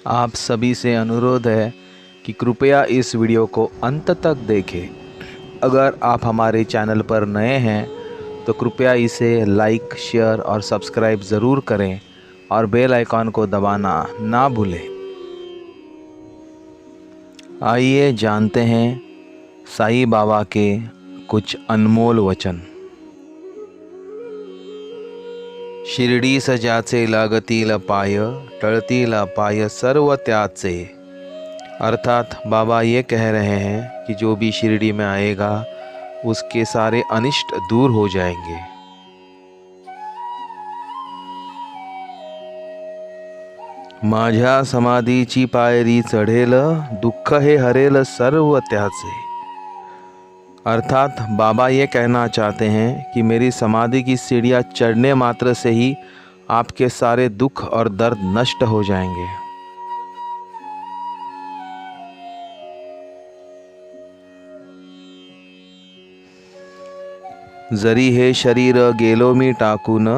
आप सभी से अनुरोध है कि कृपया इस वीडियो को अंत तक देखें। अगर आप हमारे चैनल पर नए हैं तो कृपया इसे लाइक, शेयर और सब्सक्राइब ज़रूर करें और बेल आइकॉन को दबाना ना भूलें। आइए जानते हैं साईं बाबा के कुछ अनमोल वचन। शिर्डी सजाचे लागतील पाय, टळतील पाय सर्व त्याचे। अर्थात बाबा ये कह रहे हैं कि जो भी शिरडी में आएगा उसके सारे अनिष्ट दूर हो जाएंगे। माझ्या समाधीची पायरी चढेल, दुःख हे हरेल सर्व त्याचे। अर्थात बाबा ये कहना चाहते हैं कि मेरी समाधि की सीढ़ियाँ चढ़ने मात्र से ही आपके सारे दुख और दर्द नष्ट हो जाएंगे। जरी हे शरीर गेलो मी टाकून,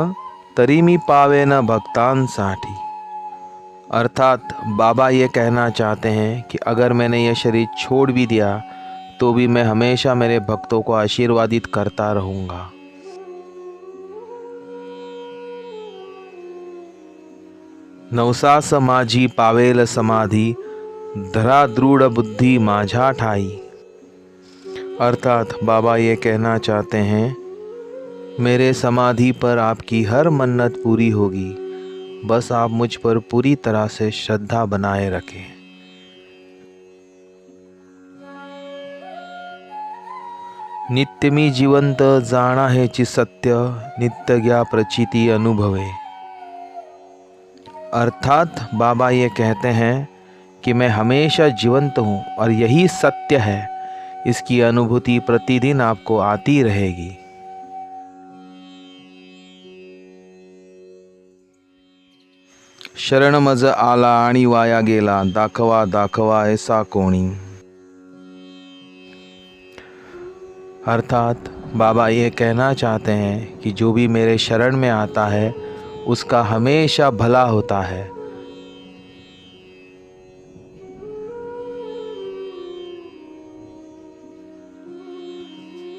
तरी मी पावेन भक्तांसाठी। अर्थात बाबा ये कहना चाहते हैं कि अगर मैंने यह शरीर छोड़ भी दिया तो भी मैं हमेशा मेरे भक्तों को आशीर्वादित करता रहूँगा। नवसास माझी पावेल समाधी, धरा दृढ़ बुद्धि माझा ठाई। अर्थात बाबा ये कहना चाहते हैं मेरे समाधि पर आपकी हर मन्नत पूरी होगी, बस आप मुझ पर पूरी तरह से श्रद्धा बनाए रखें। नित्य मी जिवंत जाना हेची सत्य, नित्य ज्ञा प्रचिति अनुभवे। अर्थात बाबा ये कहते हैं कि मैं हमेशा जीवंत हूँ और यही सत्य है। इसकी अनुभूति प्रतिदिन आपको आती रहेगी। शरण मज आला आणि वाया गेला, दाखवा दाखवा ऐसा कोणी। अर्थात बाबा ये कहना चाहते हैं कि जो भी मेरे शरण में आता है उसका हमेशा भला होता है।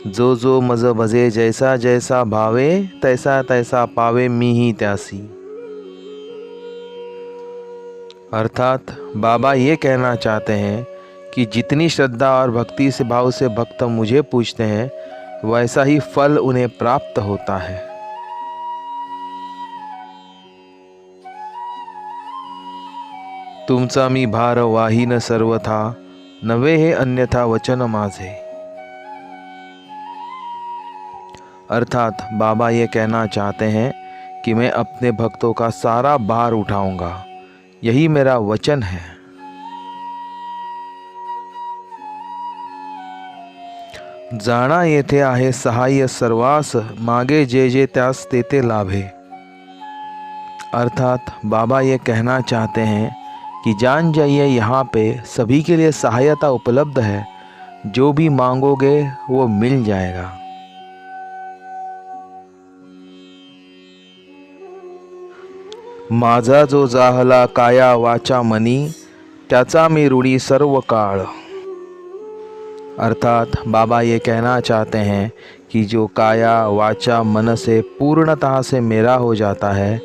जो जो मज भजे जैसा जैसा भावे, तैसा तैसा पावे मी ही त्यासी। अर्थात बाबा ये कहना चाहते हैं कि जितनी श्रद्धा और भक्ति से भाव से भक्त मुझे पूजते हैं वैसा ही फल उन्हें प्राप्त होता है। तुमचा मी भार वाहीन सर्वथा, नवे हे अन्यथा वचन माझे। अर्थात बाबा ये कहना चाहते हैं कि मैं अपने भक्तों का सारा भार उठाऊंगा, यही मेरा वचन है। जाणा येथे आहे सहाय्य सर्वास, मागे जे जे त्यास तेते लाभे। अर्थात बाबा ये कहना चाहते हैं कि जान जाइए यहाँ पे सभी के लिए सहायता उपलब्ध है, जो भी मांगोगे वो मिल जाएगा। माझा जो जाहला काया वाचा मनी, त्याचा मी ऋणी सर्व काळ। अर्थात बाबा ये कहना चाहते हैं कि जो काया वाचा मन से पूर्णतः से मेरा हो जाता है,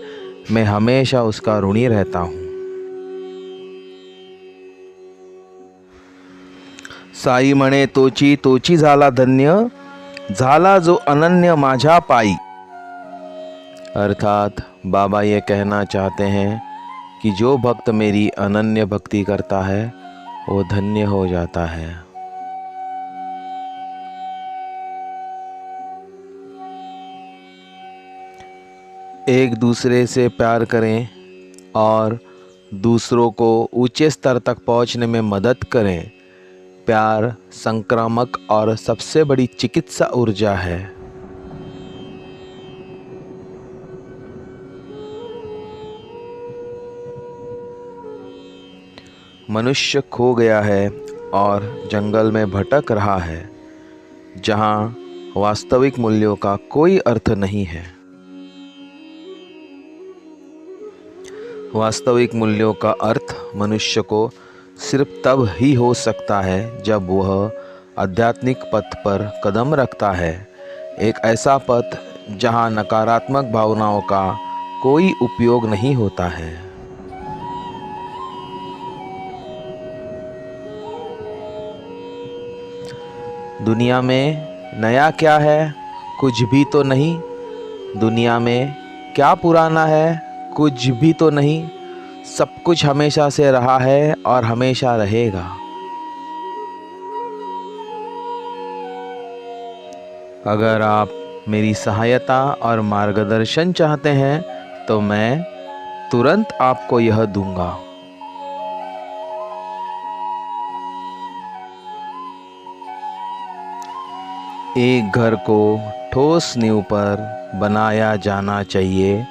मैं हमेशा उसका ऋणी रहता हूँ। साई म्हणे तोची तोची झाला धन्य, झाला जो अनन्य माझा पाई। अर्थात बाबा ये कहना चाहते हैं कि जो भक्त मेरी अनन्य भक्ति करता है वो धन्य हो जाता है। एक दूसरे से प्यार करें और दूसरों को ऊंचे स्तर तक पहुंचने में मदद करें। प्यार संक्रामक और सबसे बड़ी चिकित्सा ऊर्जा है। मनुष्य खो गया है और जंगल में भटक रहा है, जहाँ वास्तविक मूल्यों का कोई अर्थ नहीं है। वास्तविक मूल्यों का अर्थ मनुष्य को सिर्फ तब ही हो सकता है जब वह आध्यात्मिक पथ पर कदम रखता है, एक ऐसा पथ जहाँ नकारात्मक भावनाओं का कोई उपयोग नहीं होता है। दुनिया में नया क्या है? कुछ भी तो नहीं। दुनिया में क्या पुराना है? कुछ भी तो नहीं। सब कुछ हमेशा से रहा है और हमेशा रहेगा। अगर आप मेरी सहायता और मार्गदर्शन चाहते हैं तो मैं तुरंत आपको यह दूंगा। एक घर को ठोस नींव पर बनाया जाना चाहिए।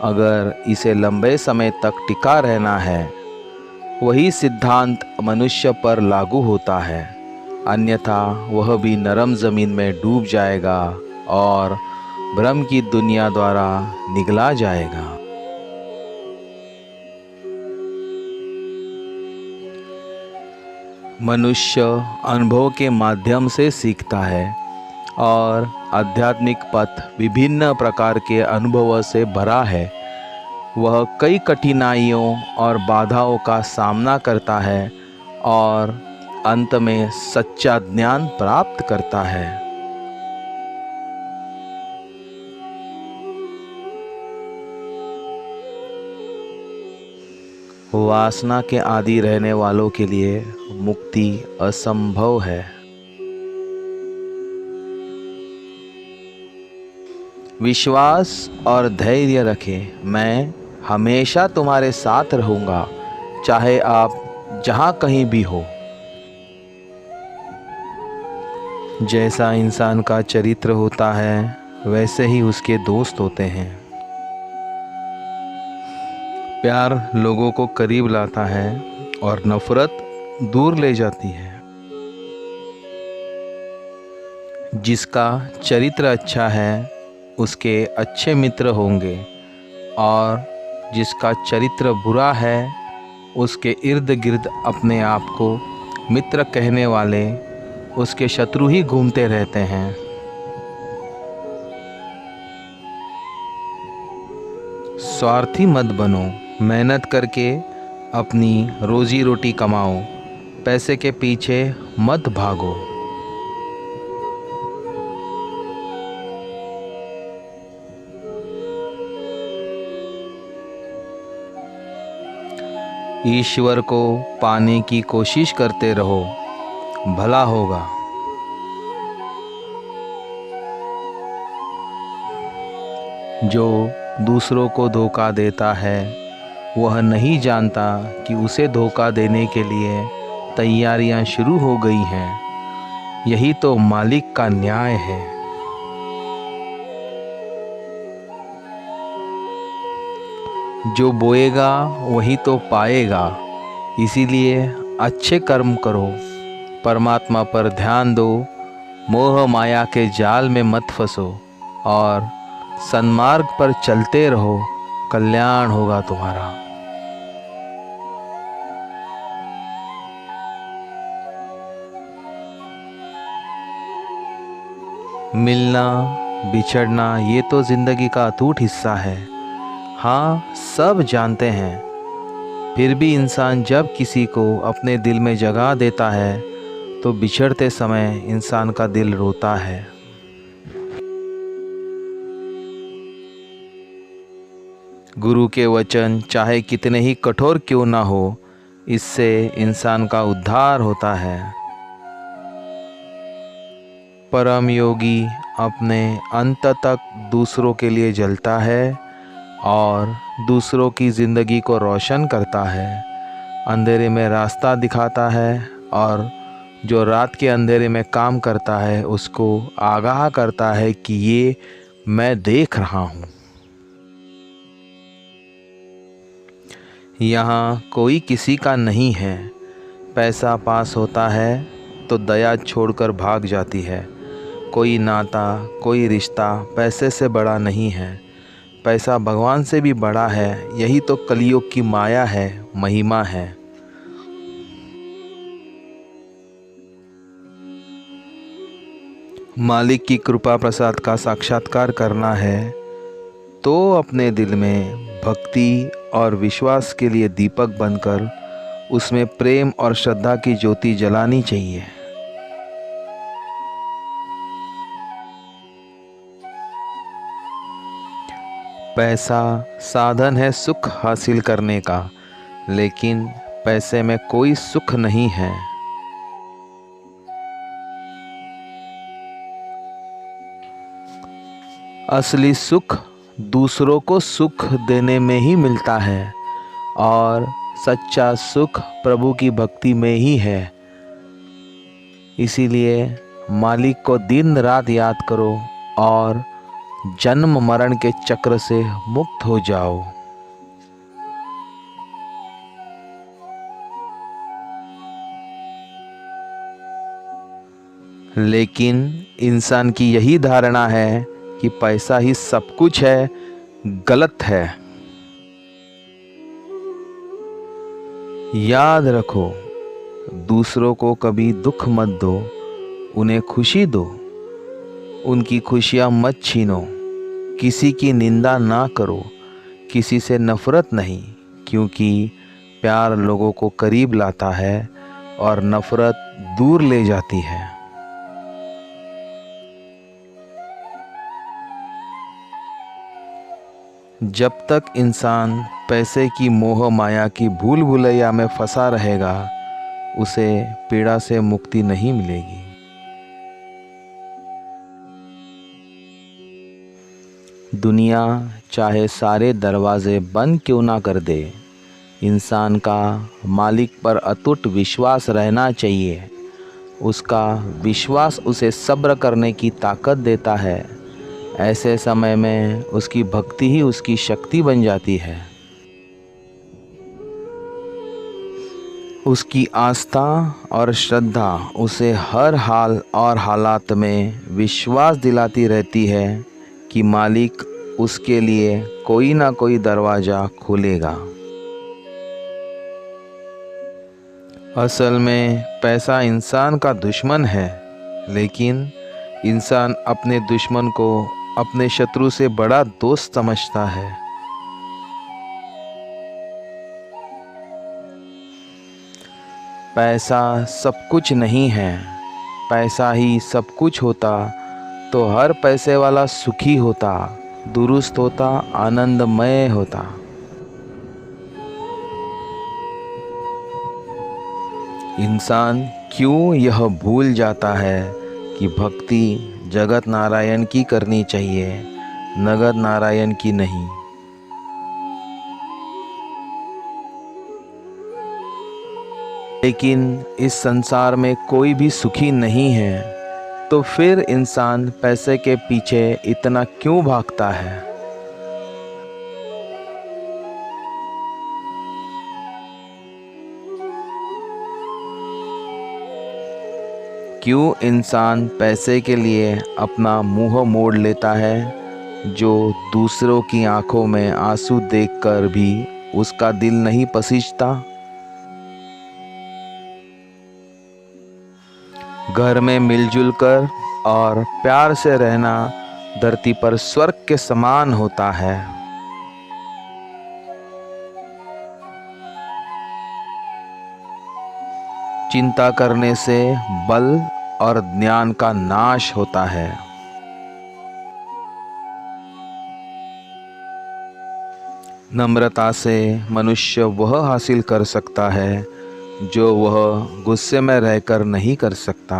अगर इसे लंबे समय तक टिका रहना है, वही सिद्धांत मनुष्य पर लागू होता है, अन्यथा वह भी नरम ज़मीन में डूब जाएगा और भ्रम की दुनिया द्वारा निगला जाएगा। मनुष्य अनुभव के माध्यम से सीखता है और आध्यात्मिक पथ विभिन्न प्रकार के अनुभवों से भरा है। वह कई कठिनाइयों और बाधाओं का सामना करता है और अंत में सच्चा ज्ञान प्राप्त करता है। वासना के आदी रहने वालों के लिए मुक्ति असंभव है। विश्वास और धैर्य रखें। मैं हमेशा तुम्हारे साथ रहूँगा, चाहे आप जहाँ कहीं भी हो। जैसा इंसान का चरित्र होता है, वैसे ही उसके दोस्त होते हैं। प्यार लोगों को करीब लाता है और नफरत दूर ले जाती है। जिसका चरित्र अच्छा है, उसके अच्छे मित्र होंगे, और जिसका चरित्र बुरा है, उसके इर्द गिर्द अपने आप को मित्र कहने वाले उसके शत्रु ही घूमते रहते हैं। स्वार्थी मत बनो। मेहनत करके अपनी रोजी रोटी कमाओ। पैसे के पीछे मत भागो। ईश्वर को पाने की कोशिश करते रहो, भला होगा। जो दूसरों को धोखा देता है, वह नहीं जानता कि उसे धोखा देने के लिए तैयारियां शुरू हो गई हैं। यही तो मालिक का न्याय है। जो बोएगा वही तो पाएगा। इसीलिए अच्छे कर्म करो, परमात्मा पर ध्यान दो, मोह माया के जाल में मत फंसो और सन्मार्ग पर चलते रहो। कल्याण होगा तुम्हारा। मिलना बिछड़ना ये तो ज़िंदगी का अटूट हिस्सा है। हाँ, सब जानते हैं। फिर भी इंसान जब किसी को अपने दिल में जगह देता है तो बिछड़ते समय इंसान का दिल रोता है। गुरु के वचन चाहे कितने ही कठोर क्यों ना हो, इससे इंसान का उद्धार होता है। परम योगी अपने अंत तक दूसरों के लिए जलता है और दूसरों की ज़िंदगी को रोशन करता है। अंधेरे में रास्ता दिखाता है और जो रात के अंधेरे में काम करता है उसको आगाह करता है कि ये मैं देख रहा हूँ। यहाँ कोई किसी का नहीं है। पैसा पास होता है तो दया छोड़कर भाग जाती है। कोई नाता, कोई रिश्ता पैसे से बड़ा नहीं है। पैसा भगवान से भी बड़ा है। यही तो कलयुग की माया है, महिमा है। मालिक की कृपा प्रसाद का साक्षात्कार करना है तो अपने दिल में भक्ति और विश्वास के लिए दीपक बनकर उसमें प्रेम और श्रद्धा की ज्योति जलानी चाहिए। पैसा साधन है सुख हासिल करने का, लेकिन पैसे में कोई सुख नहीं है। असली सुख दूसरों को सुख देने में ही मिलता है और सच्चा सुख प्रभु की भक्ति में ही है। इसीलिए मालिक को दिन रात याद करो और जन्म मरण के चक्र से मुक्त हो जाओ। लेकिन इंसान की यही धारणा है कि पैसा ही सब कुछ है, गलत है। याद रखो, दूसरों को कभी दुख मत दो, उन्हें खुशी दो। उनकी खुशियाँ मत छीनो। किसी की निंदा ना करो, किसी से नफ़रत नहीं, क्योंकि प्यार लोगों को करीब लाता है और नफ़रत दूर ले जाती है। जब तक इंसान पैसे की मोह माया की भूल भुलैया में फंसा रहेगा, उसे पीड़ा से मुक्ति नहीं मिलेगी। दुनिया चाहे सारे दरवाज़े बंद क्यों ना कर दे, इंसान का मालिक पर अटूट विश्वास रहना चाहिए। उसका विश्वास उसे सब्र करने की ताकत देता है। ऐसे समय में उसकी भक्ति ही उसकी शक्ति बन जाती है। उसकी आस्था और श्रद्धा उसे हर हाल और हालात में विश्वास दिलाती रहती है कि मालिक उसके लिए कोई ना कोई दरवाज़ा खोलेगा। असल में पैसा इंसान का दुश्मन है, लेकिन इंसान अपने दुश्मन को अपने शत्रु से बड़ा दोस्त समझता है। पैसा सब कुछ नहीं है। पैसा ही सब कुछ होता तो हर पैसे वाला सुखी होता, दुरुस्त होता, आनंदमय होता। इंसान क्यों यह भूल जाता है कि भक्ति जगत नारायण की करनी चाहिए, नगद नारायण की नहीं। लेकिन इस संसार में कोई भी सुखी नहीं है, तो फिर इंसान पैसे के पीछे इतना क्यों भागता है? क्यों इंसान पैसे के लिए अपना मुंह मोड़ लेता है, जो दूसरों की आंखों में आंसू देखकर भी उसका दिल नहीं पसीजता? घर में मिलजुल कर और प्यार से रहना धरती पर स्वर्ग के समान होता है। चिंता करने से बल और ज्ञान का नाश होता है। नम्रता से मनुष्य वह हासिल कर सकता है जो वह गुस्से में रहकर नहीं कर सकता।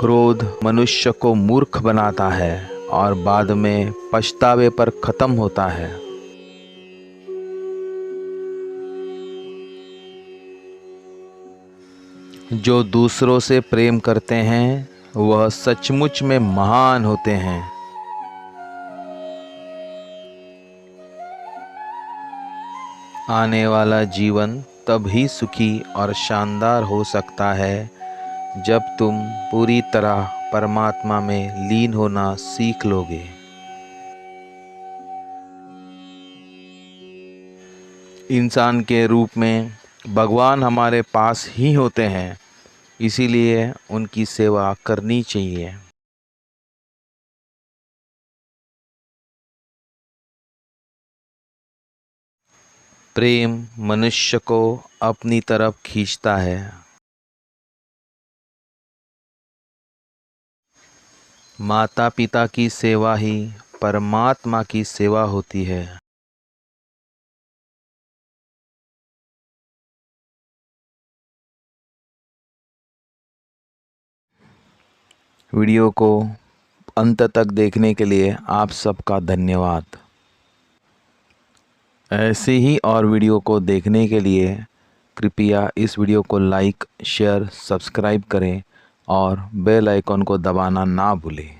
क्रोध मनुष्य को मूर्ख बनाता है और बाद में पछतावे पर खत्म होता है। जो दूसरों से प्रेम करते हैं वह सचमुच में महान होते हैं। आने वाला जीवन तब ही सुखी और शानदार हो सकता है जब तुम पूरी तरह परमात्मा में लीन होना सीख लोगे। इंसान के रूप में भगवान हमारे पास ही होते हैं, इसीलिए उनकी सेवा करनी चाहिए। प्रेम मनुष्य को अपनी तरफ खींचता है। माता पिता की सेवा ही परमात्मा की सेवा होती है। वीडियो को अंत तक देखने के लिए आप सबका धन्यवाद। ऐसे ही और वीडियो को देखने के लिए कृपया इस वीडियो को लाइक, शेयर, सब्सक्राइब करें और बेल आइकन को दबाना ना भूलें।